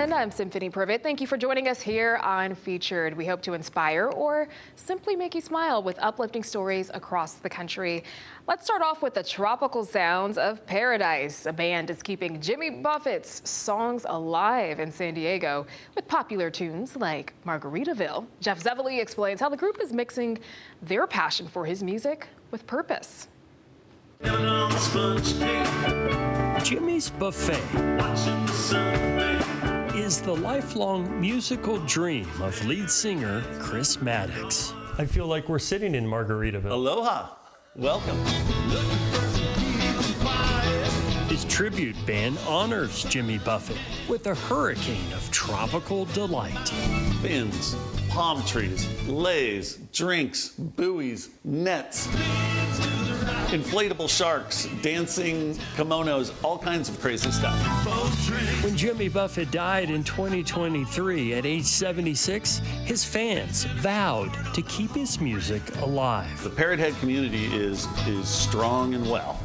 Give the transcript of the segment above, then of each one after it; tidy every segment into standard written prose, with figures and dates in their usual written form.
everyone. I'm Symphony Privet. Thank you for joining us here on Featured. We hope to inspire or simply make you smile with uplifting stories across the country. Let's start off with the tropical sounds of Paradise. A band is keeping Jimmy Buffett's songs alive in San Diego with popular tunes like Margaritaville. Jeff Zevely explains how the group is mixing their passion for his music with purpose. Jimmy's Buffet is the lifelong musical dream of lead singer Chris Maddox. I feel like we're sitting in Margaritaville. Aloha. Welcome. His tribute band honors Jimmy Buffett with a hurricane of tropical delight. Fins, palm trees, leis, drinks, buoys, nets, inflatable sharks, dancing kimonos, all kinds of crazy stuff. When Jimmy Buffett died in 2023 at age 76, his fans vowed to keep his music alive. The Parrot Head community is strong and well.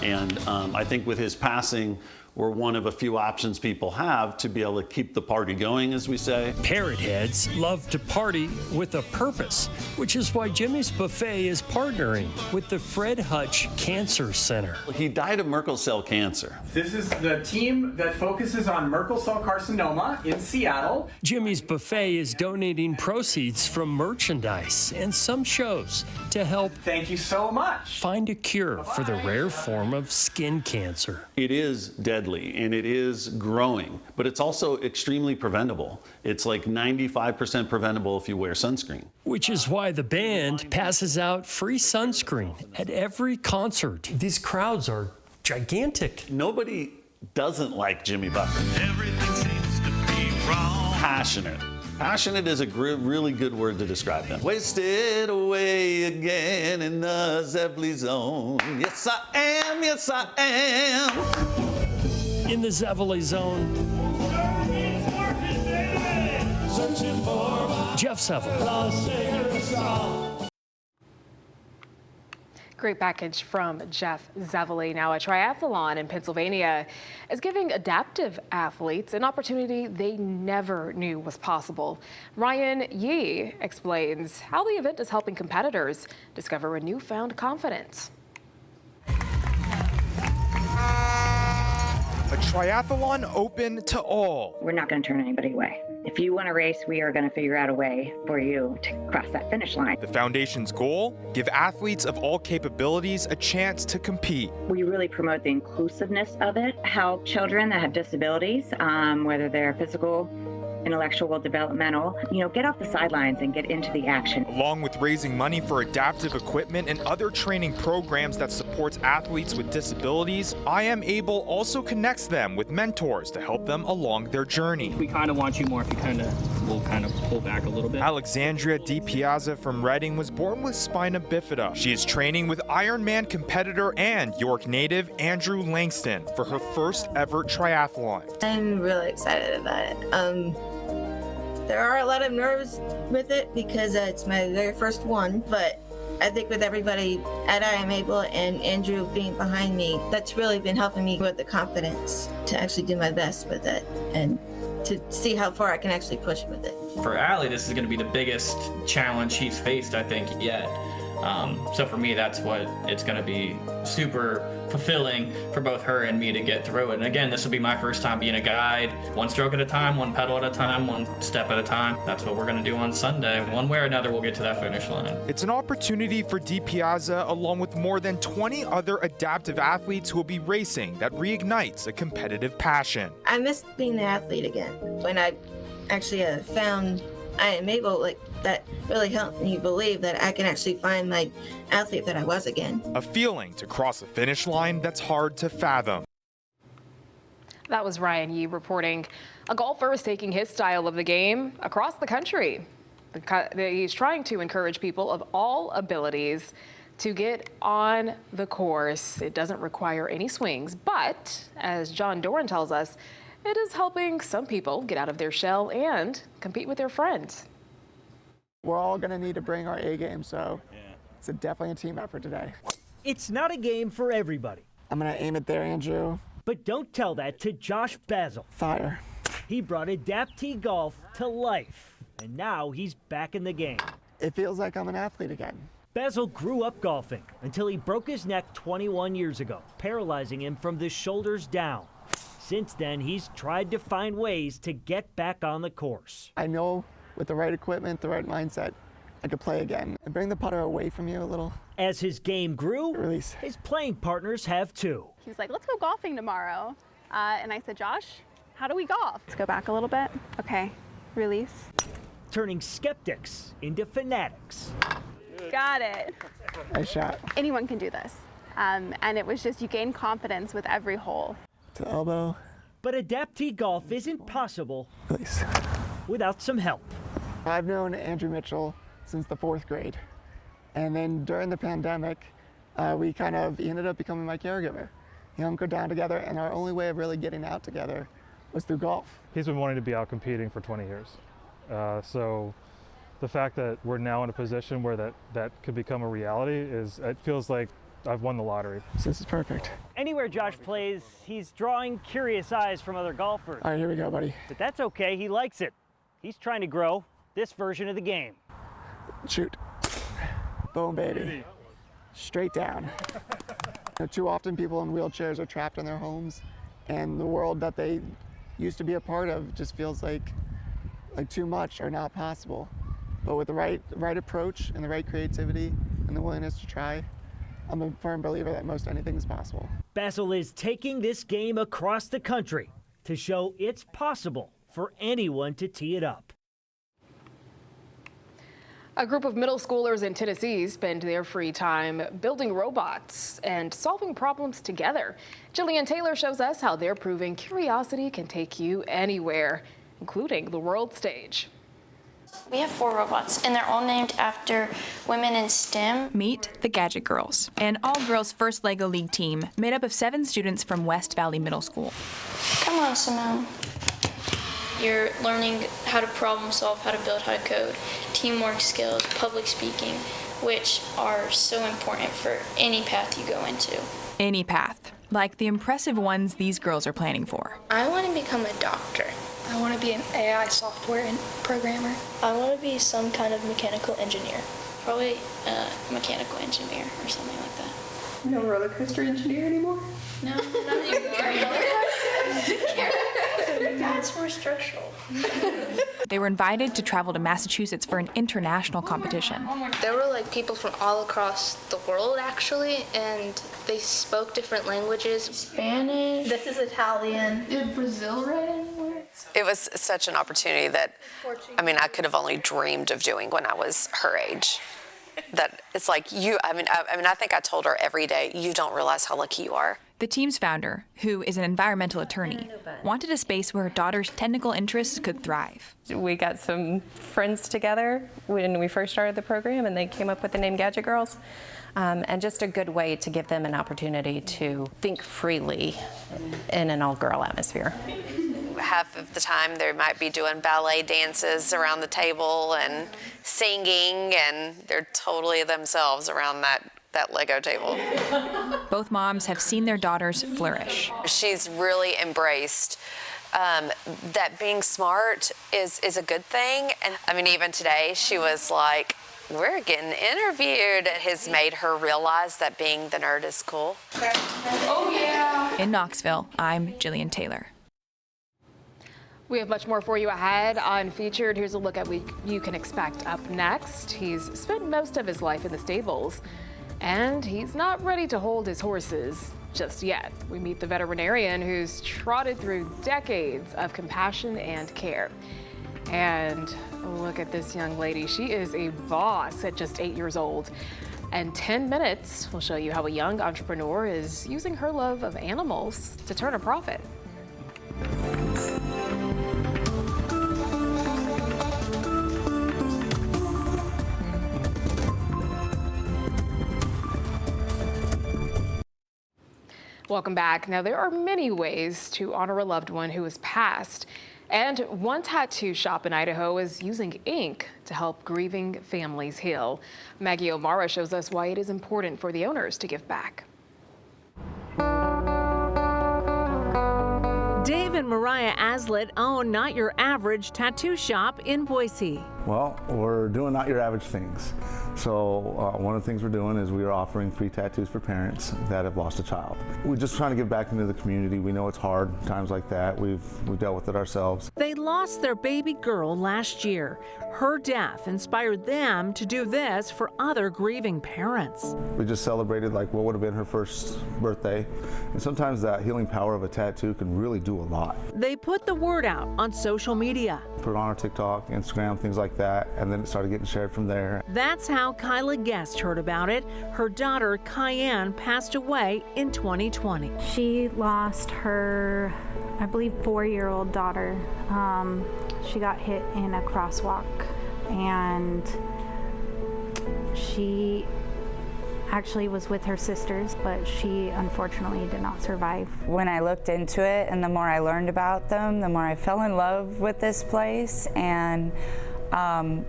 And I think with his passing, we're one of a few options people have to be able to keep the party going, as we say. Parrot heads love to party with a purpose, which is why Jimmy's Buffet is partnering with the Fred Hutch Cancer Center. He died of Merkel cell cancer. This is the team that focuses on Merkel cell carcinoma in Seattle. Jimmy's Buffet is donating proceeds from merchandise and some shows to help Thank you so much. find a cure for the rare form of skin cancer. It is deadly and it is growing, but it's also extremely preventable. It's like 95% preventable if you wear sunscreen. Which is why the band passes out free sunscreen at every concert. These crowds are gigantic. Nobody doesn't like Jimmy Buffett. Everything seems to be wrong. Passionate. Passionate is a really good word to describe them. Wasted away again in the Zevely zone. Yes, I am. Yes, I am. In the Zevely zone, Jeff Zevely. Great package from Jeff Zevely. Now, a triathlon in Pennsylvania is giving adaptive athletes an opportunity they never knew was possible. Ryan Yee explains how the event is helping competitors discover a newfound confidence. A triathlon open to all. We're not going to turn anybody away. If you want to race, we are going to figure out a way for you to cross that finish line. The foundation's goal, give athletes of all capabilities a chance to compete. We really promote the inclusiveness of it, help children that have disabilities, whether they're physical, intellectual, developmental, get off the sidelines and get into the action. Along with raising money for adaptive equipment and other training programs that supports athletes with disabilities, I Am Able also connects them with mentors to help them along their journey. We kind of want you more if you we'll pull back a little bit. Alexandria Di Piazza from Reading was born with spina bifida. She is training with Ironman competitor and York native Andrew Langston for her first ever triathlon. I'm really excited about it. There are a lot of nerves with it because it's my very first one, but I think with everybody at I Am Able and Andrew being behind me, that's really been helping me with the confidence to actually do my best with it and to see how far I can actually push with it. For Allie, this is going to be the biggest challenge she's faced, I think, yet. So for me, that's what it's going to be super fulfilling for both her and me to get through it. And again, this will be my first time being a guide, one stroke at a time, one pedal at a time, one step at a time. That's what we're going to do on Sunday. One way or another, we'll get to that finish line. It's an opportunity for Di Piazza, along with more than 20 other adaptive athletes who will be racing, that reignites a competitive passion. I miss being an athlete again. When I actually found I Am Able, that really helped me believe that I can actually find my athlete that I was again. A feeling to cross a finish line that's hard to fathom. That was Ryan Yee reporting. A golfer is taking his style of the game across the country. He's trying to encourage people of all abilities to get on the course. It doesn't require any swings, but as John Doran tells us, it is helping some people get out of their shell and compete with their friends. We're all going to need to bring our A game, so it's definitely a team effort today. It's not a game for everybody. I'm going to aim it there, Andrew. But don't tell that to Josh Basil. Fire. He brought Adaptee Golf to life, and now he's back in the game. It feels like I'm an athlete again. Basil grew up golfing until he broke his neck 21 years ago, paralyzing him from the shoulders down. Since then, he's tried to find ways to get back on the course. I know with the right equipment, the right mindset, I could play again and bring the putter away from you a little. As his game grew, Release. his playing partners have too. He was like, let's go golfing tomorrow. And I said, Josh, how do we golf? Let's go back a little bit. Okay, release. Turning skeptics into fanatics. Got it. Nice shot. Anyone can do this. And it was just, you gain confidence with every hole. To the elbow. But Adaptee Golf isn't possible Release. without some help. I've known Andrew Mitchell since the 4th grade. And then during the pandemic, he ended up becoming my caregiver. He hunkered down together, and our only way of really getting out together was through golf. He's been wanting to be out competing for 20 years. So the fact that we're now in a position where that could become a reality it feels like I've won the lottery. So this is perfect. Anywhere Josh plays, he's drawing curious eyes from other golfers. All right, here we go, buddy. But that's okay, he likes it. He's trying to grow this version of the game. Shoot. Boom, baby. Straight down. Too often people in wheelchairs are trapped in their homes, and the world that they used to be a part of just feels like too much or not possible. But with the right approach and the right creativity and the willingness to try, I'm a firm believer that most anything is possible. Basil is taking this game across the country to show it's possible for anyone to tee it up. A group of middle schoolers in Tennessee spend their free time building robots and solving problems together. Jillian Taylor shows us how they're proving curiosity can take you anywhere, including the world stage. We have 4 robots, and they're all named after women in STEM. Meet the Gadget Girls, an all-girls first LEGO League team made up of 7 students from West Valley Middle School. Come on, Simone. You're learning how to problem solve, how to build, how to code, teamwork skills, public speaking, which are so important for any path you go into. Any path, like the impressive ones these girls are planning for. I want to become a doctor. I want to be an AI software programmer. I want to be some kind of mechanical engineer. Probably a mechanical engineer or something like that. No roller coaster engineer anymore? No, not anymore. That's more structural. They were invited to travel to Massachusetts for an international competition. There were people from all across the world actually, and they spoke different languages. Spanish. This is Italian. Did Brazil write anywhere? It was such an opportunity that, I could have only dreamed of doing when I was her age. That it's like I think I told her every day, you don't realize how lucky you are. The team's founder, who is an environmental attorney, wanted a space where her daughter's technical interests could thrive. We got some friends together when we first started the program, and they came up with the name Gadget Girls. And just a good way to give them an opportunity to think freely in an all-girl atmosphere. Half of the time they might be doing ballet dances around the table and singing, and they're totally themselves around that Lego table. Both moms have seen their daughters flourish. She's really embraced that being smart is a good thing. And even today she was like, we're getting interviewed. It has made her realize that being the nerd is cool. Oh yeah. In Knoxville, I'm Jillian Taylor. We have much more for you ahead on Featured. Here's a look at what you can expect up next. He's spent most of his life in the stables, and he's not ready to hold his horses just yet. We meet the veterinarian who's trotted through decades of compassion and care. And look at this young lady. She is a boss at just 8 years old. And 10 minutes will show you how a young entrepreneur is using her love of animals to turn a profit. Welcome back. Now, there are many ways to honor a loved one who has passed. And one tattoo shop in Idaho is using ink to help grieving families heal. Maggie O'Mara shows us why it is important for the owners to give back. Dave and Mariah Aslett own Not Your Average Tattoo Shop in Boise. Well, we're doing not your average things. So one of the things we're doing is we are offering free tattoos for parents that have lost a child. We're just trying to give back into the community. We know it's hard times like that. We've dealt with it ourselves. They lost their baby girl last year. Her death inspired them to do this for other grieving parents. We just celebrated like what would have been her first birthday. And sometimes that healing power of a tattoo can really do a lot. They put the word out on social media. Put it on our TikTok, Instagram, things like that, and then it started getting shared from there. That's how Kyla Guest heard about it. Her daughter, Cayenne, passed away in 2020. She lost her, I believe, 4-year-old daughter. She got hit in a crosswalk, and she actually was with her sisters, but she unfortunately did not survive. When I looked into it and the more I learned about them, the more I fell in love with this place, and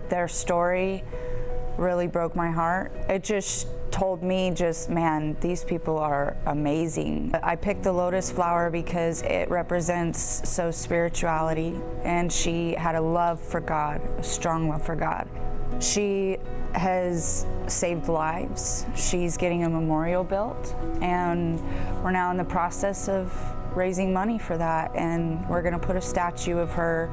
their story really broke my heart. It just told me, man, these people are amazing. I picked the lotus flower because it represents spirituality, and she had a love for God, a strong love for God. She has saved lives. She's getting a memorial built, and we're now in the process of raising money for that, and we're gonna put a statue of her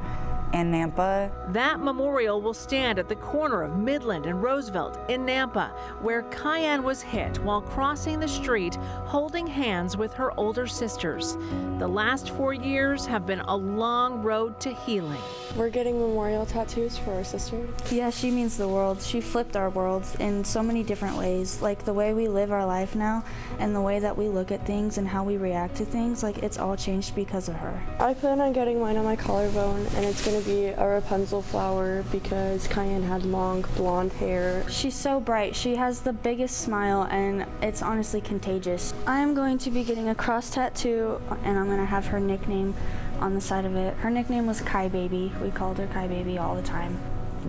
in Nampa. That memorial will stand at the corner of Midland and Roosevelt in Nampa, where Cayenne was hit while crossing the street holding hands with her older sisters. The last 4 years have been a long road to healing. We're getting memorial tattoos for our sister. Yeah, she means the world. She flipped our world in so many different ways. Like the way we live our life now and the way that we look at things and how we react to things, like it's all changed because of her. I plan on getting mine on my collarbone, and it's going to be a Rapunzel flower because Cayenne had long blonde hair. She's so bright. She has the biggest smile, and it's honestly contagious. I'm going to be getting a cross tattoo, and I'm going to have her nickname on the side of it. Her nickname was Kai Baby. We called her Kai Baby all the time.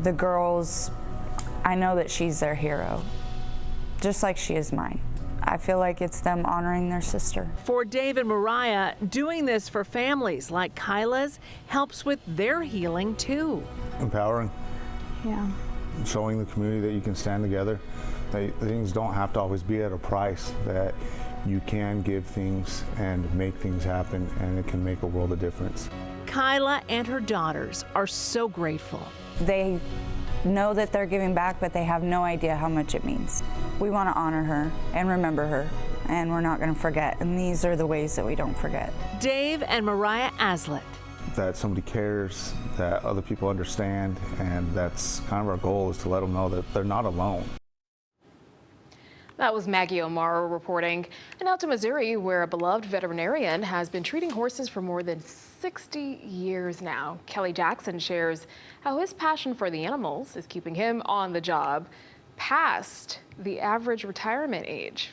The girls, I know that she's their hero, just like she is mine. I feel like it's them honoring their sister. For Dave and Mariah, doing this for families like Kyla's helps with their healing too. Empowering. Yeah. Showing the community that you can stand together. Things don't have to always be at a price, that you can give things and make things happen, and it can make a world of difference. Kyla and her daughters are so grateful. They know that they're giving back, but they have no idea how much it means. We want to honor her and remember her, and we're not going to forget, and these are the ways that we don't forget. Dave and Mariah Aslett. That somebody cares, that other people understand, and that's kind of our goal, is to let them know that they're not alone. That was Maggie O'Mara reporting. And now to Missouri, where a beloved veterinarian has been treating horses for more than 60 years now. Kelly Jackson shares how his passion for the animals is keeping him on the job past the average retirement age.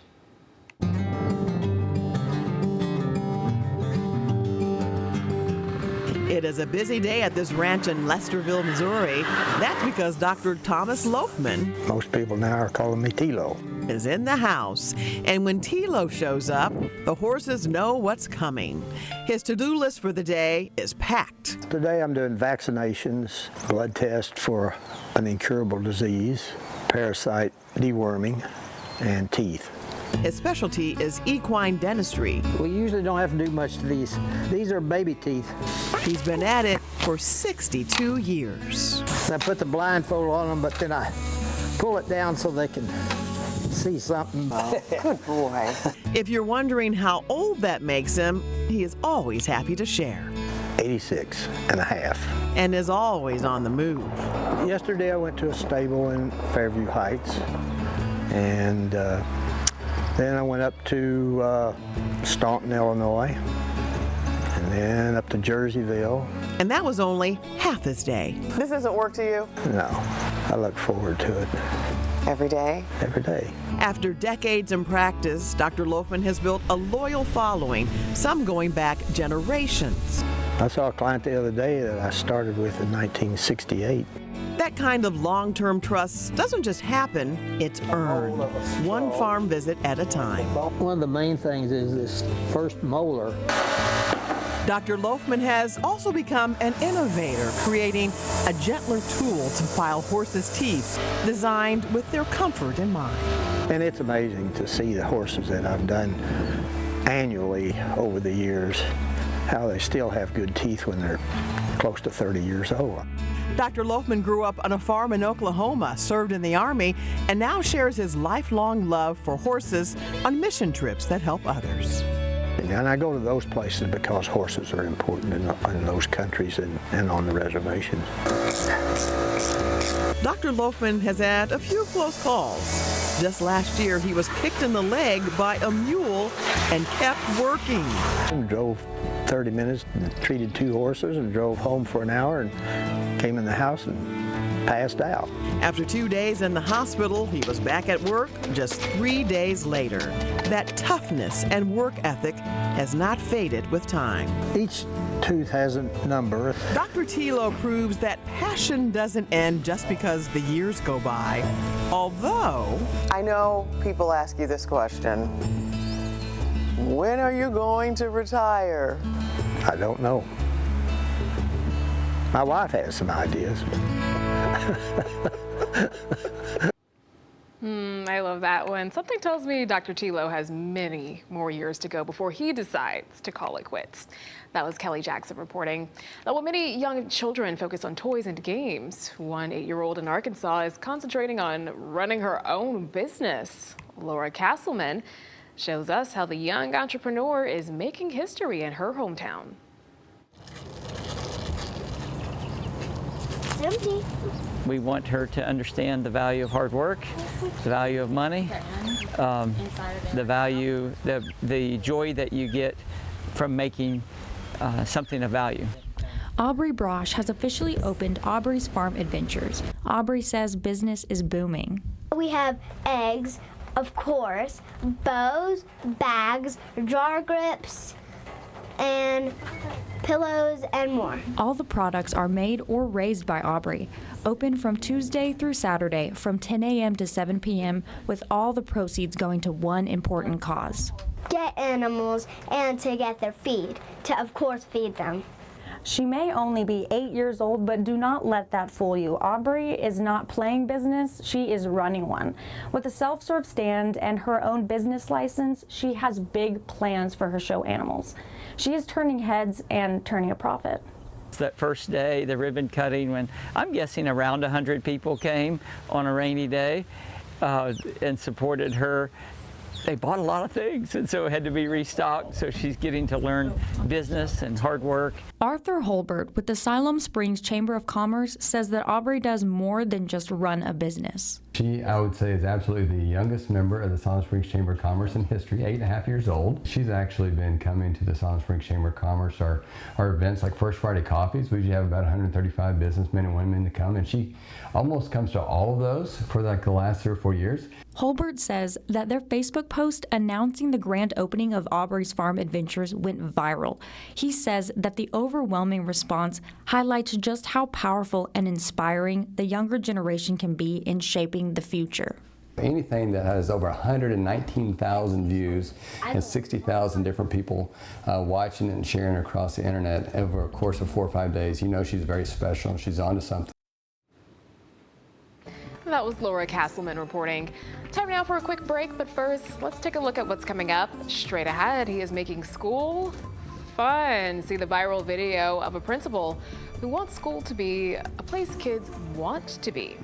It is a busy day at this ranch in Lesterville, Missouri. That's because Dr. Thomas Loafman, most people now are calling me Tilo, is in the house. And when Tilo shows up, the horses know what's coming. His to-do list for the day is packed. Today I'm doing vaccinations, blood test for an incurable disease, parasite deworming, and teeth. His specialty is equine dentistry. We usually don't have to do much to these. These are baby teeth. He's been at it for 62 years. I put the blindfold on them, but then I pull it down so they can see something. Oh, good boy. If you're wondering how old that makes him, he is always happy to share. 86 and a half. And is always on the move. Yesterday I went to a stable in Fairview Heights, and then I went up to Staunton, Illinois, and then up to Jerseyville. And that was only half his day. This doesn't work to you? No, I look forward to it. Every day? Every day. After decades in practice, Dr. Loafman has built a loyal following, some going back generations. I saw a client the other day that I started with in 1968. That kind of long-term trust doesn't just happen, it's earned, one farm visit at a time. One of the main things is this first molar Dr. Loafman has also become an innovator, creating a gentler tool to file horses' teeth, designed with their comfort in mind. And it's amazing to see the horses that I've done annually over the years, how they still have good teeth when they're close to 30 years old. Dr. Loafman grew up on a farm in Oklahoma, served in the Army, and now shares his lifelong love for horses on mission trips that help others. And I go to those places because horses are important in those countries and on the reservations. Dr. Loafman has had a few close calls. Just last year, he was kicked in the leg by a mule and kept working. Drove 30 minutes, treated 2 horses, and drove home for an hour and came in the house and passed out. After 2 days in the hospital, he was back at work just 3 days later. That toughness and work ethic has not faded with time. Each tooth has a number. Dr. Tilo proves that passion doesn't end just because the years go by, although... I know people ask you this question. When are you going to retire? I don't know. My wife has some ideas. I love that one. Something tells me Dr. Tilo has many more years to go before he decides to call it quits. That was Kelly Jackson reporting. Now, while many young children focus on toys and games, one 8-year-old in Arkansas is concentrating on running her own business. Laura Castleman shows us how the young entrepreneur is making history in her hometown. Empty. We want her to understand the value of hard work, the value of money, the value, the joy that you get from making something of value. Aubrey Brosh has officially opened Aubrey's Farm Adventures. Aubrey says business is booming. We have eggs, of course, bows, bags, jar grips, and pillows and more. All the products are made or raised by Aubrey. Open from Tuesday through Saturday from 10 a.m. to 7 p.m. with all the proceeds going to one important cause. Get animals and to get their feed, to of course feed them. She may only be 8 years old, but do not let that fool you. Aubrey is not playing business, she is running one. With a self-serve stand and her own business license, she has big plans for her show animals. She is turning heads and turning a profit. That first day, the ribbon cutting, when I'm guessing around 100 people came on a rainy day and supported her. They bought a lot of things, and so it had to be restocked, so she's getting to learn business and hard work. Arthur Holbert with the Siloam Springs Chamber of Commerce says that Aubrey does more than just run a business. She, I would say, is absolutely the youngest member of the Siloam Springs Chamber of Commerce in history, 8.5 years old. She's actually been coming to the Siloam Springs Chamber of Commerce, our events like First Friday Coffees. We usually have about 135 businessmen and women to come, and she almost comes to all of those for like the last 3 or 4 years. Holbert says that their Facebook post announcing the grand opening of Aubrey's Farm Adventures went viral. He says that the overwhelming response highlights just how powerful and inspiring the younger generation can be in shaping the future. Anything that has over 119,000 views and 60,000 different people watching it and sharing it across the internet over a course of 4 or 5 days, you know she's very special and she's onto something. That was Laura Castleman reporting. Time now for a quick break, but first, let's take a look at what's coming up. Straight ahead, he is making school fun. See the viral video of a principal who wants school to be a place kids want to be.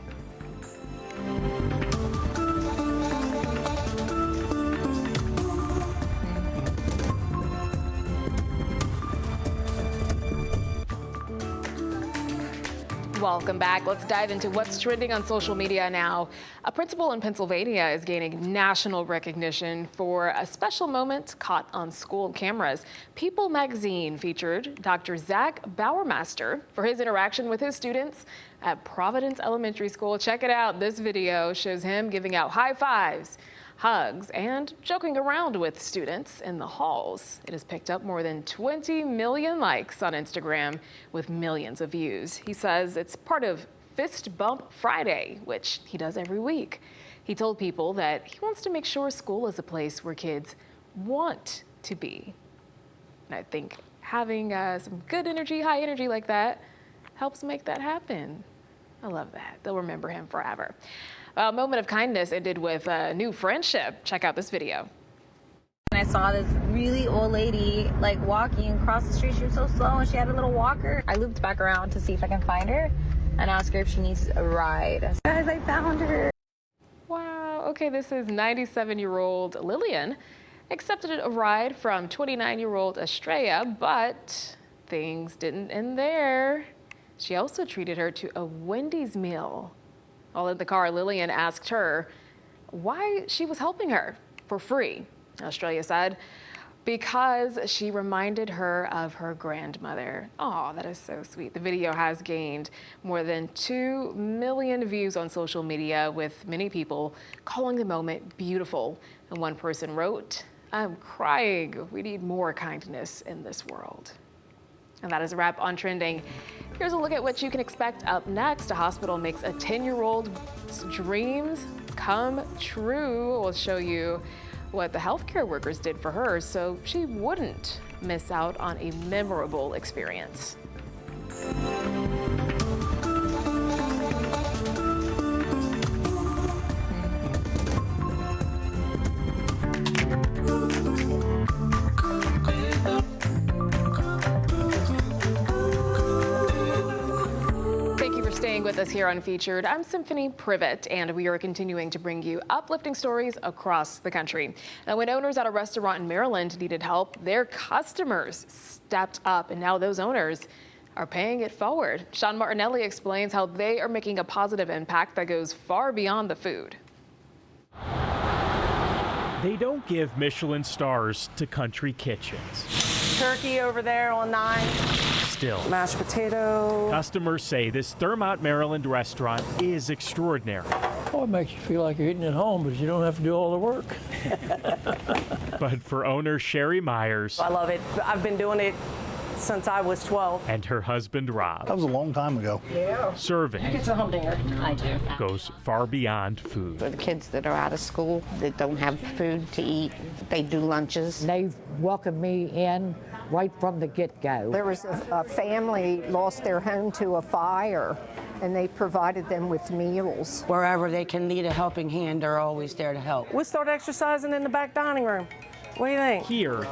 Welcome back. Let's dive into what's trending on social media now. A principal in Pennsylvania is gaining national recognition for a special moment caught on school cameras. People magazine featured Dr. Zach Bowermaster for his interaction with his students at Providence Elementary School. Check it out. This video shows him giving out high fives, hugs, and joking around with students in the halls. It has picked up more than 20 million likes on Instagram with millions of views. He says it's part of Fist Bump Friday, which he does every week. He told people that he wants to make sure school is a place where kids want to be. And I think having some good energy, high energy like that helps make that happen. I love that. They'll remember him forever. A moment of kindness ended with a new friendship. Check out this video. I saw this really old lady like walking across the street. She was so slow and she had a little walker. I looped back around to see if I can find her and ask her if she needs a ride. Guys, I found her. Wow. Okay, this is 97-year-old Lillian. Accepted a ride from 29-year-old Estrella, but things didn't end there. She also treated her to a Wendy's meal. While in the car, Lillian asked her why she was helping her for free. Estrella said, because she reminded her of her grandmother. Oh, that is so sweet. The video has gained more than 2 million views on social media, with many people calling the moment beautiful. And one person wrote, "I'm crying. We need more kindness in this world." And that is a wrap on Trending. Here's a look at what you can expect up next. A hospital makes a 10-year-old's dreams come true. We'll show you what the healthcare workers did for her so she wouldn't miss out on a memorable experience. With us here on Featured, I'm Symphony Privet, and we are continuing to bring you uplifting stories across the country. Now, when owners at a restaurant in Maryland needed help, their customers stepped up, and now those owners are paying it forward. Sean Martinelli explains how they are making a positive impact that goes far beyond the food. They don't give Michelin stars to country kitchens. Turkey over there on 9. Still, mashed potato. Customers say this Thurmont, Maryland restaurant is extraordinary. Oh, it makes you feel like you're eating at home, but you don't have to do all the work. But for owner Sherry Myers, I love it. I've been doing it since I was 12. And her husband Rob. That was a long time ago. Yeah. Serving. It's a humdinger. I do. Goes far beyond food. For the kids that are out of school, that don't have food to eat, they do lunches. They've welcomed me in right from the get-go. There was a family lost their home to a fire, and they provided them with meals. Wherever they can need a helping hand, they're always there to help. We'll start exercising in the back dining room. What do you think? Here,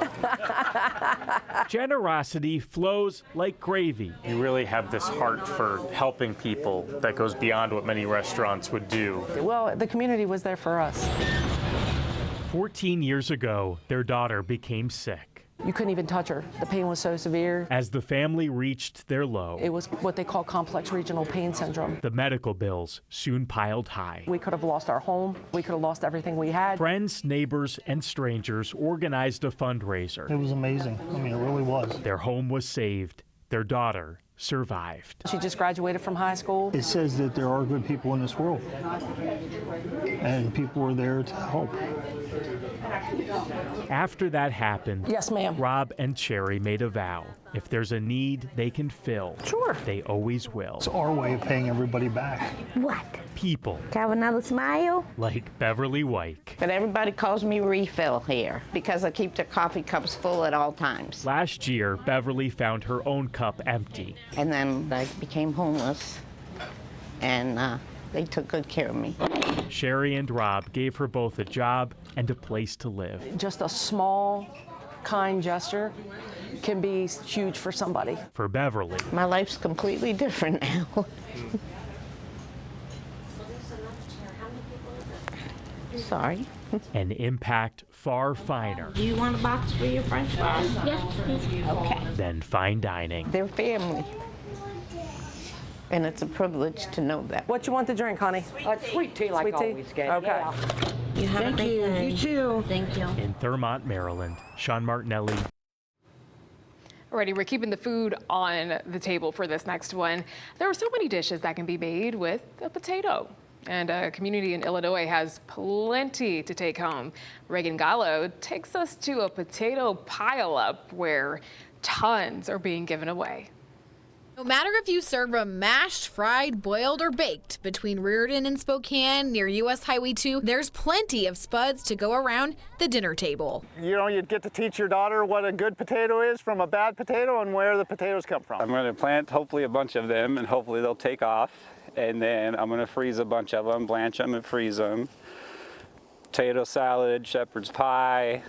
generosity flows like gravy. You really have this heart for helping people that goes beyond what many restaurants would do. Well, the community was there for us. 14 years ago, their daughter became sick. You couldn't even touch her. The pain was so severe. As the family reached their low, it was what they call complex regional pain syndrome. The medical bills soon piled high. We could have lost our home. We could have lost everything we had. Friends, neighbors, and strangers organized a fundraiser. It was amazing. I mean, it really was. Their home was saved. Their daughter survived. She just graduated from high school. It says that there are good people in this world, and people were there to help. After that happened, yes, ma'am, Rob and Sherry made a vow. If there's a need they can fill, sure, they always will. It's our way of paying everybody back. What? People. Have another smile? Like Beverly White. But everybody calls me Refill here because I keep the coffee cups full at all times. Last year, Beverly found her own cup empty. And then I became homeless, and they took good care of me. Sherry and Rob gave her both a job and a place to live. Just a small, kind gesture can be huge for somebody. For Beverly, my life's completely different now. Sorry. An impact far finer. Do you want a box for your french fries? Yes, please. Okay. Than fine dining. They're family. And it's a privilege to know that. What you want to drink, honey? Sweet tea like sweet tea? always get. Okay. Yeah. You have Thank a great you. day. You too. Thank you. In Thurmont, Maryland, Sean Martinelli. Alrighty, we're keeping the food on the table for this next one. There are so many dishes that can be made with a potato. And a community in Illinois has plenty to take home. Reagan Gallo takes us to a potato pile-up where tons are being given away. No matter if you serve them mashed, fried, boiled, or baked, between Reardon and Spokane near US Highway 2, there's plenty of spuds to go around the dinner table. You know, you get to teach your daughter what a good potato is from a bad potato and where the potatoes come from. I'm going to plant hopefully a bunch of them, and hopefully they'll take off. And then I'm going to freeze a bunch of them, blanch them and freeze them. Potato salad, shepherd's pie.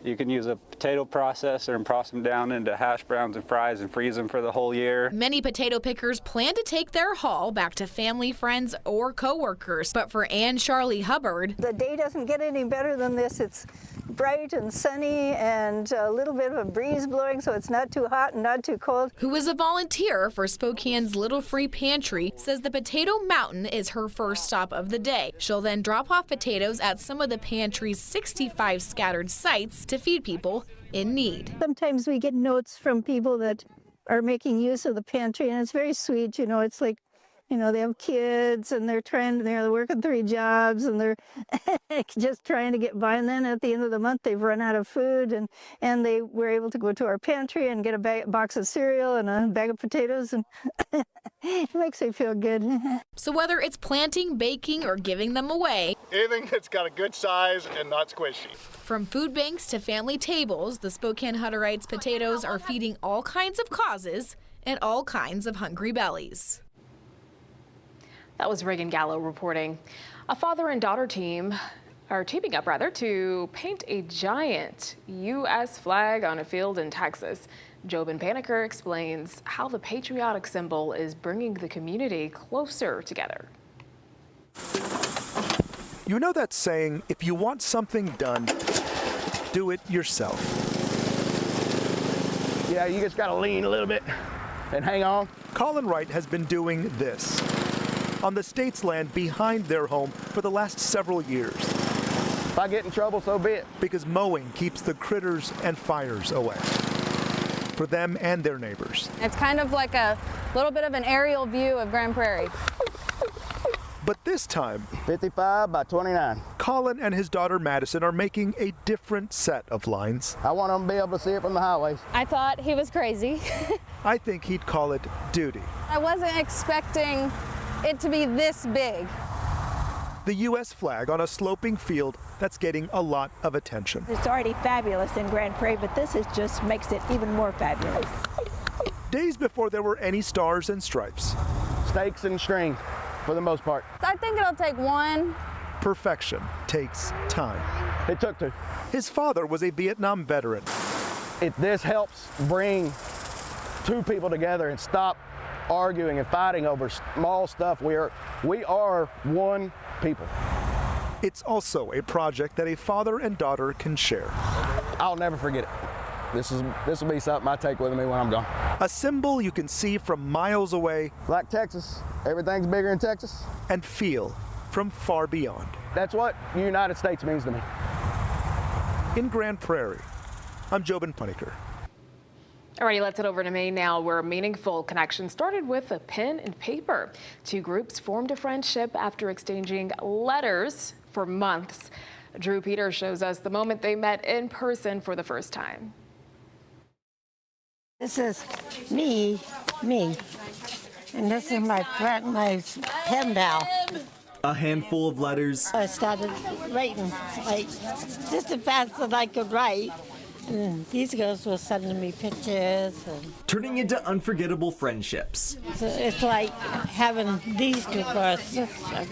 You can use a potato processor and process them down into hash browns and fries and freeze them for the whole year. Many potato pickers plan to take their haul back to family, friends, or coworkers. But for Ann Charlie Hubbard, the day doesn't get any better than this. It's bright and sunny and a little bit of a breeze blowing, so it's not too hot and not too cold. Who is a volunteer for Spokane's Little Free Pantry, says the Potato Mountain is her first stop of the day. She'll then drop off potatoes at some of the pantry's 65 scattered sites to feed people in need. Sometimes we get notes from people that are making use of the pantry, and it's very sweet. You know, it's like, you know, they have kids and they're working 3 jobs and they're just trying to get by. And then at the end of the month, they've run out of food, and they were able to go to our pantry and get a box of cereal and a bag of potatoes, and it makes me feel good. So whether it's planting, baking, or giving them away, anything that's got a good size and not squishy. From food banks to family tables, the Spokane Hutterites' potatoes are feeding all kinds of causes and all kinds of hungry bellies. That was Reagan Gallo reporting. A father and daughter team are teaming up to paint a giant U.S. flag on a field in Texas. Jobin Paniker explains how the patriotic symbol is bringing the community closer together. You know that saying, if you want something done, do it yourself. Yeah, you just gotta lean a little bit and hang on. Colin Wright has been doing this on the state's land behind their home for the last several years. If I get in trouble, so be it. Because mowing keeps the critters and fires away. For them and their neighbors. It's kind of like a little bit of an aerial view of Grand Prairie. But this time, 55 by 29. Colin and his daughter Madison are making a different set of lines. I want them to be able to see it from the highways. I thought he was crazy. I think he'd call it duty. I wasn't expecting it to be this big. The U.S. flag on a sloping field that's getting a lot of attention. It's already fabulous in Grand Prairie, but this just makes it even more fabulous. Days before there were any stars and stripes. Stakes and string, for the most part. I think it'll take one. Perfection takes time. It took 2. His father was a Vietnam veteran. If this helps bring 2 people together and stop arguing and fighting over small stuff, we are one people. It's also a project that a father and daughter can share. I'll never forget it. This will be something I take with me when I'm gone. A symbol you can see from miles away. Like Texas, everything's bigger in Texas. And feel from far beyond. That's what the United States means to me. In Grand Prairie, I'm Jobin Paniker. Alrighty, let's head over to Maine now, where a meaningful connection started with a pen and paper. 2 groups formed a friendship after exchanging letters for months. Drew Peters shows us the moment they met in person for the first time. This is me, and this is my friend, my pen pal. A handful of letters. I started writing, like, just as fast as I could write. And these girls were sending me pictures. Turning into unforgettable friendships. So it's like having these 2 for a sister.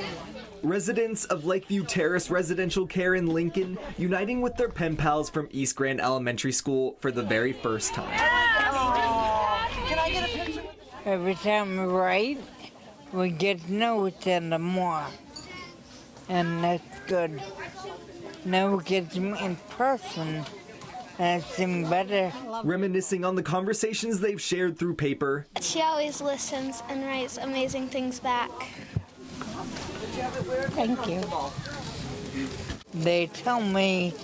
Residents of Lakeview Terrace Residential Care in Lincoln uniting with their pen pals from East Grand Elementary School for the very first time. Can I get a picture? Every time we write, we get to know each other more. And that's good. Now we get to meet in person. And it's even better. Reminiscing on the conversations they've shared through paper. She always listens and writes amazing things back. Thank you. They tell me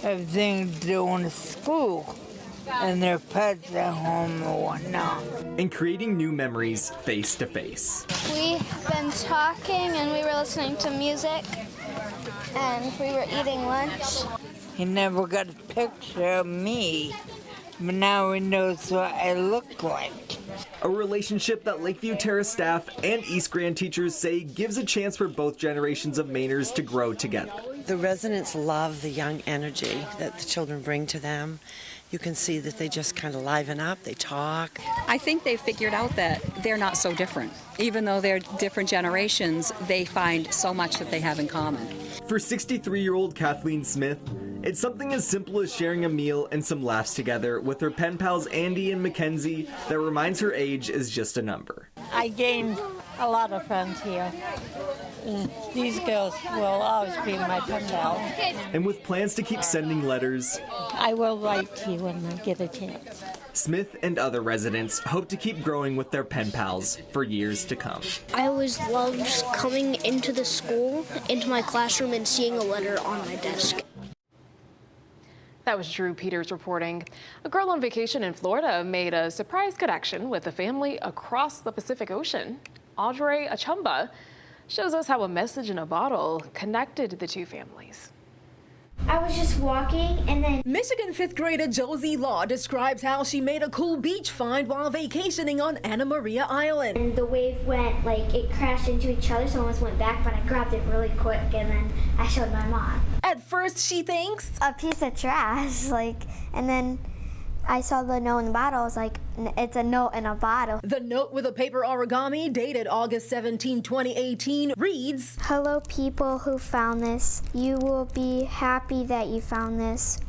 everything to do in school and their pets at home or whatnot. And creating new memories face to face. We've been talking and we were listening to music and we were eating lunch. He never got a picture of me, but now he knows what I look like. a relationship that Lakeview Terrace staff and East Grand teachers say gives a chance for both generations of Mainers to grow together. The residents love the young energy that the children bring to them. You can see that they just kind of liven up, they talk. I think they figured out that they're not so different. Even though they're different generations, they find so much that they have in common. For 63-year-old Kathleen Smith, it's something as simple as sharing a meal and some laughs together with her pen pals Andy and Mackenzie that reminds her age is just a number. I gained a lot of friends here. These girls will always be my pen pals. And with plans to keep sending letters, I will write to you when I get a chance. Smith and other residents hope to keep growing with their pen pals for years to come. I always loved coming into the school, into my classroom, and seeing a letter on my desk. That was Drew Peters reporting. A girl on vacation in Florida made a surprise connection with a family across the Pacific Ocean. Audrey Achumba shows us how a message in a bottle connected the two families. I was just walking and then Michigan 5th grader Josie Law describes how she made a cool beach find while vacationing on Anna Maria Island. and the wave went, like, it crashed into each other, so I almost went back, but I grabbed it really quick and then I showed my mom. At first she thinks a piece of trash, like, and then I saw the note in the bottle. I was like, it's a note in a bottle. The note with a paper origami dated August 17, 2018 reads, "Hello people who found this. You will be happy that you found this.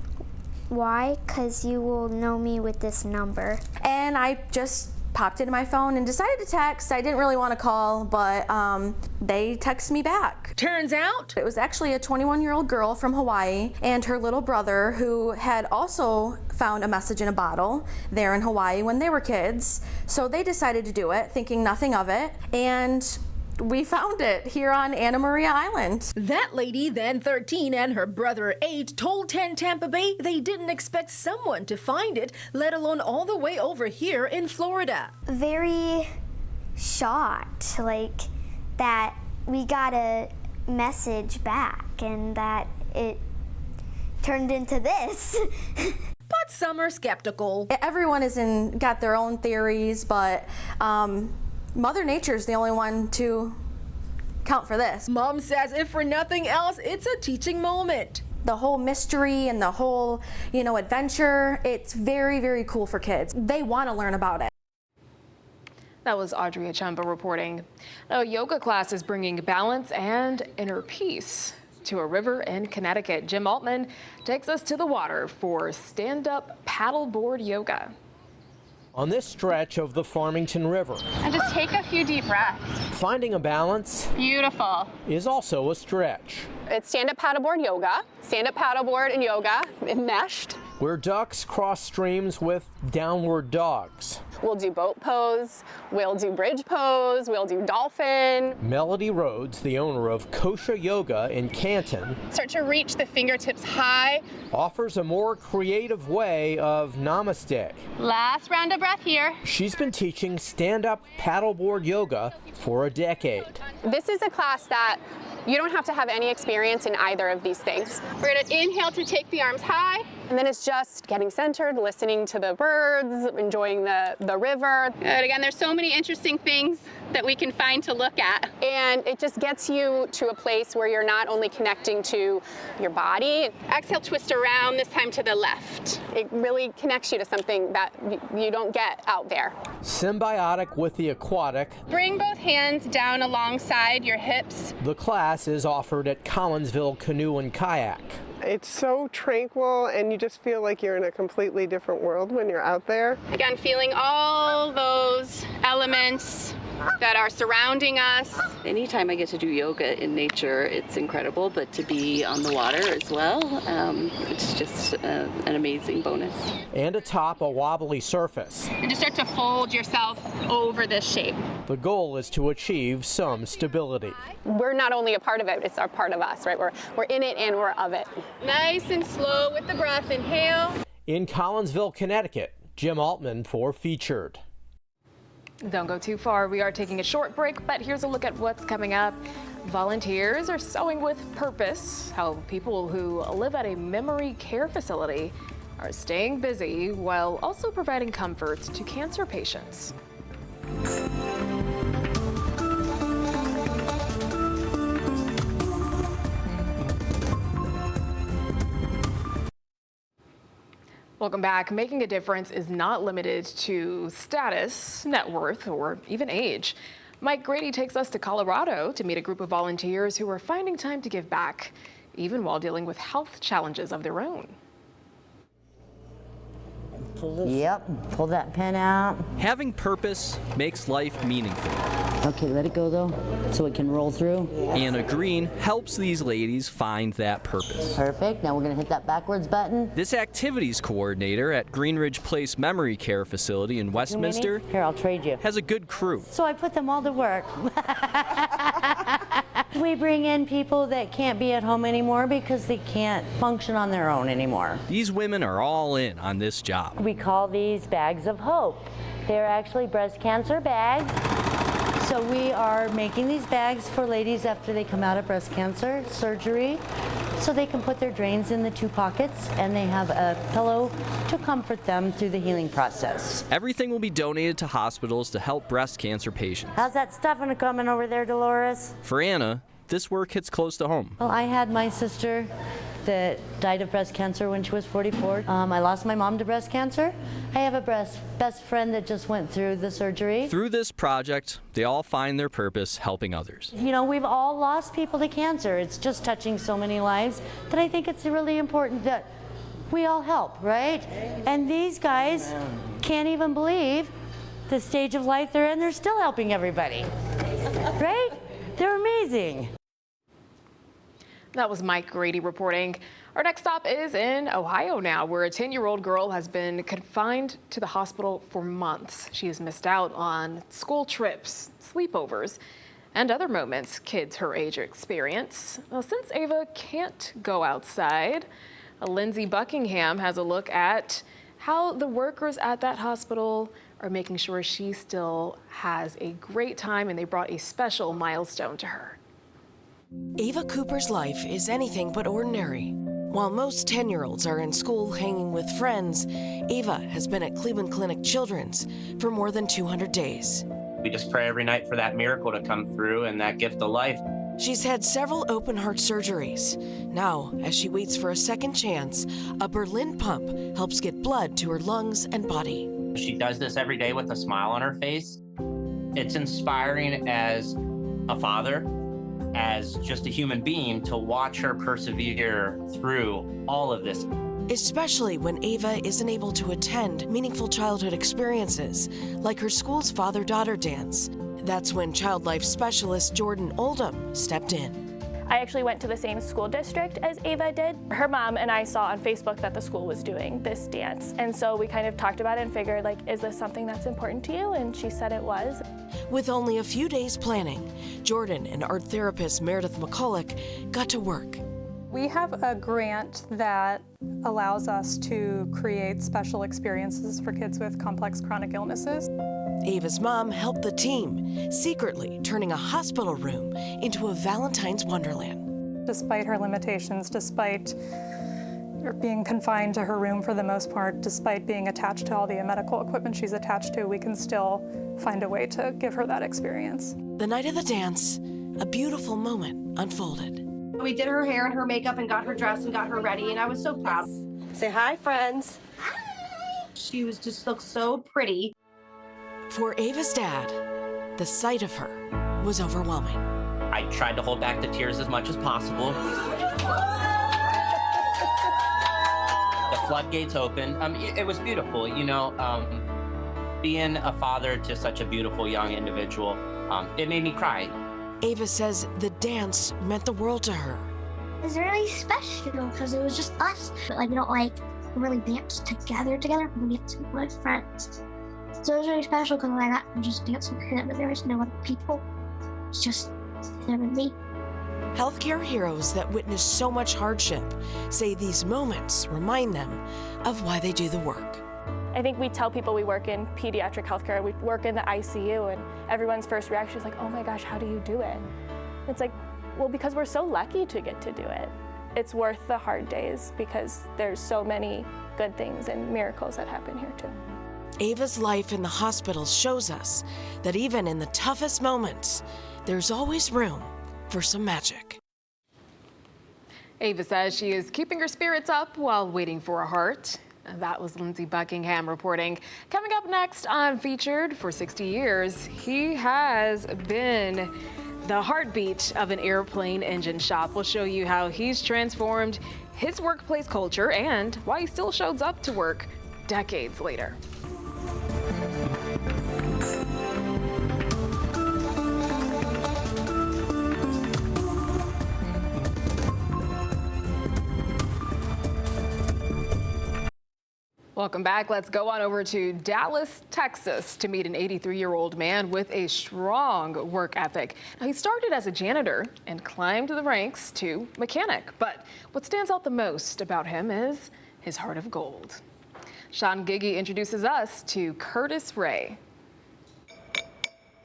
Why? 'Cause you will know me with this number." And I just popped it in my phone and decided to text. I didn't really want to call, but they texted me back. Turns out it was actually a 21-year-old girl from Hawaii and her little brother who had also found a message in a bottle there in Hawaii when they were kids. So they decided to do it, thinking nothing of it, and we found it here on Anna Maria Island. That lady, then 13, and her brother 8, told 10 Tampa Bay they didn't expect someone to find it, let alone all the way over here in Florida. Very shocked, like, that we got a message back and that it turned into this. But some are skeptical. Everyone got their own theories, but Mother Nature's the only one to count for this. Mom says if for nothing else, it's a teaching moment. The whole mystery and the whole, adventure, it's very, very cool for kids. They want to learn about it. That was Audrey Achumba reporting. A yoga class is bringing balance and inner peace to a river in Connecticut. Jim Altman takes us to the water for stand-up paddleboard yoga. On this stretch of the Farmington River, And just take a few deep breaths. finding a balance Beautiful. is also a stretch. It's stand-up paddleboard yoga, stand-up paddleboard and yoga, enmeshed. Where ducks cross streams with downward dogs. We'll do boat pose, we'll do bridge pose, we'll do dolphin. Melody Rhodes, the owner of Kosha Yoga in Canton, Start to reach the fingertips high. offers a more creative way of namaste. Last round of breath here. She's been teaching stand-up paddleboard yoga for a decade. This is a class that you don't have to have any experience in either of these things. We're gonna inhale to take the arms high, and then it's just getting centered, listening to the birds, enjoying the river. And again, there's so many interesting things that we can find to look at. And it just gets you to a place where you're not only connecting to your body. Exhale, twist around, this time to the left. It really connects you to something that you don't get out there. Symbiotic with the aquatic, Bring both hands down alongside your hips. the class is offered at Collinsville Canoe and Kayak. It's so tranquil and you just feel like you're in a completely different world when you're out there. Again, feeling all those elements that are surrounding us. Anytime I get to do yoga in nature, it's incredible, but to be on the water as well, it's just an amazing bonus. And atop a wobbly surface. And just start to fold yourself over this shape. The goal is to achieve some stability. We're not only a part of it, it's a part of us, right? We're in it and we're of it. Nice and slow with the breath, inhale. In Collinsville, Connecticut, Jim Altman for Featured. Don't go too far. We are taking a short break, but here's a look at what's coming up. Volunteers are sewing with purpose. How people who live at a memory care facility are staying busy while also providing comfort to cancer patients. Welcome back. Making a difference is not limited to status, net worth, or even age. Mike Grady takes us to Colorado to meet a group of volunteers who are finding time to give back, even while dealing with health challenges of their own. Yep, pull that pen out. Having purpose makes life meaningful. Okay, let it go though, so it can roll through. Anna Green helps these ladies find that purpose. Perfect, now we're gonna hit that backwards button. This activities coordinator at Greenridge Place Memory Care Facility in Westminster Here, I'll trade you. has a good crew. So I put them all to work. We bring in people that can't be at home anymore because they can't function on their own anymore. These women are all in on this job. We call these bags of hope. They're actually breast cancer bags. So we are making these bags for ladies after they come out of breast cancer surgery, so they can put their drains in the 2 pockets and they have a pillow to comfort them through the healing process. Everything will be donated to hospitals to help breast cancer patients. How's that stuffing coming over there, Dolores? For Anna, this work hits close to home. Well, I had my sister that died of breast cancer when she was 44. I lost my mom to breast cancer. I have a best friend that just went through the surgery. Through this project, they all find their purpose helping others. You know, we've all lost people to cancer. It's just touching so many lives that I think it's really important that we all help, right? And these guys can't even believe the stage of life they're in. They're still helping everybody, right? They're amazing. That was Mike Grady reporting. Our next stop is in Ohio now, where a 10-year-old girl has been confined to the hospital for months. She has missed out on school trips, sleepovers, and other moments kids her age experience. Well, since Ava can't go outside, Lindsay Buckingham has a look at how the workers at that hospital are making sure she still has a great time, and they brought a special milestone to her. Ava Cooper's life is anything but ordinary. While most 10-year-olds are in school hanging with friends, Ava has been at Cleveland Clinic Children's for more than 200 days. We just pray every night for that miracle to come through and that gift of life. She's had several open heart surgeries. Now, as she waits for a second chance, a Berlin pump helps get blood to her lungs and body. She does this every day with a smile on her face. It's inspiring as a father, as just a human being, to watch her persevere through all of this. Especially when Ava isn't able to attend meaningful childhood experiences, like her school's father-daughter dance. That's when child life specialist Jordan Oldham stepped in. I actually went to the same school district as Ava did. Her mom and I saw on Facebook that the school was doing this dance. And so we kind of talked about it and figured, like, is this something that's important to you? And she said it was. With only a few days planning, Jordan and art therapist Meredith McCulloch got to work. We have a grant that allows us to create special experiences for kids with complex chronic illnesses. Ava's mom helped the team, secretly turning a hospital room into a Valentine's Wonderland. Despite her limitations, despite being confined to her room for the most part, despite being attached to all the medical equipment she's attached to, we can still find a way to give her that experience. The night of the dance, a beautiful moment unfolded. We did her hair and her makeup and got her dressed and got her ready, and I was so proud. Say hi, friends. She was just looked so pretty. For Ava's dad, the sight of her was overwhelming. I tried to hold back the tears as much as possible. The floodgates opened. It was beautiful, you know. Being a father to such a beautiful young individual, it made me cry. Ava says the dance meant the world to her. It was really special because it was just us. Like, we don't really dance together. We dance with friends. So it was really special because I got to just dance with him, and there was no other people. It's just him and me. Healthcare heroes that witness so much hardship say these moments remind them of why they do the work. I think we tell people we work in pediatric healthcare, we work in the ICU, and everyone's first reaction is like, oh my gosh, how do you do it? It's like, well, because we're so lucky to get to do it. It's worth the hard days because there's so many good things and miracles that happen here too. Ava's life in the hospital shows us that even in the toughest moments, there's always room for some magic. Ava says she is keeping her spirits up while waiting for a heart. That was Lindsey Buckingham reporting. Coming up next on Featured, for 60 years, he has been the heartbeat of an airplane engine shop. We'll show you how he's transformed his workplace culture and why he still shows up to work decades later. Welcome back. Let's go on over to Dallas, Texas to meet an 83-year-old man with a strong work ethic. Now, he started as a janitor and climbed the ranks to mechanic. But what stands out the most about him is his heart of gold. Sean Giggy introduces us to Curtis Ray.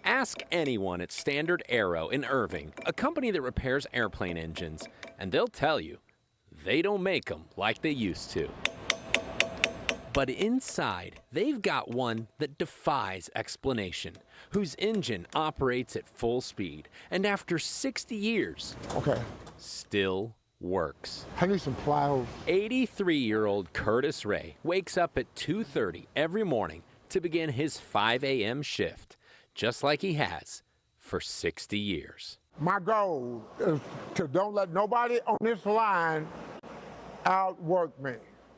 Ask anyone at Standard Aero in Irving, a company that repairs airplane engines, and they'll tell you they don't make them like they used to. But inside, they've got one that defies explanation, whose engine operates at full speed, and after 60 years, still works. I need some plows. 83-year-old Curtis Ray wakes up at 2:30 every morning to begin his 5 a.m. shift, just like he has for 60 years. My goal is to don't let nobody on this line outwork me.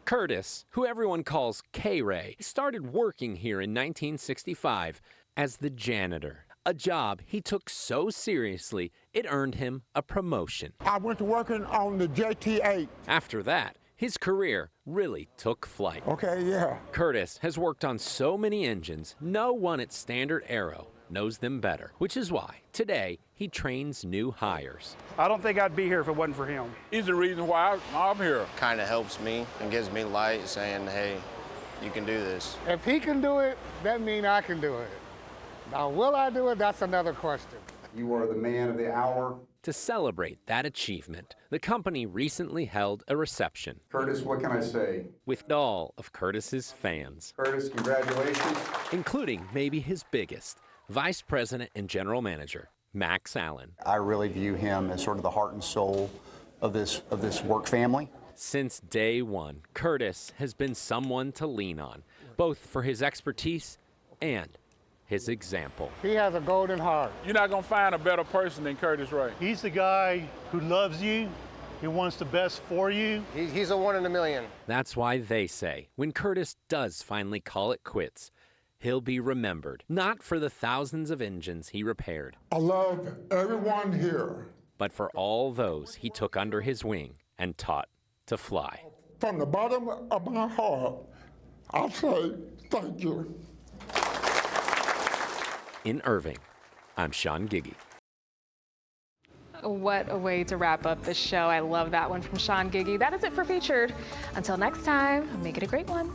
Curtis, who everyone calls K-Ray, started working here in 1965 as the janitor, a job he took so seriously it earned him a promotion. I went to working on the JT-8. After that, his career really took flight. Yeah. Curtis has worked on so many engines, no one at Standard Aero knows them better, which is why today he trains new hires. I don't think I'd be here if it wasn't for him. He's the reason why I'm here. Kind of helps me and gives me light, saying, hey, you can do this. If he can do it, that means I can do it. Now, will I do it? That's another question. You are the man of the hour. To celebrate that achievement, the company recently held a reception. Curtis, what can I say? With all of Curtis's fans. Curtis, congratulations. Including maybe his biggest, Vice President and General Manager, Max Allen. I really view him as sort of the heart and soul of this work family. Since day one, Curtis has been someone to lean on, both for his expertise and his example. He has a golden heart. You're not going to find a better person than Curtis Ray. He's the guy who loves you. He wants the best for you. He's a 1 in a million. That's why they say when Curtis does finally call it quits, he'll be remembered, not for the thousands of engines he repaired. I love everyone here. But for all those he took under his wing and taught to fly. From the bottom of my heart, I say thank you. In Irving, I'm Sean Giggy. What a way to wrap up the show. I love that one from Sean Giggy. That is it for Featured. Until next time, make it a great one.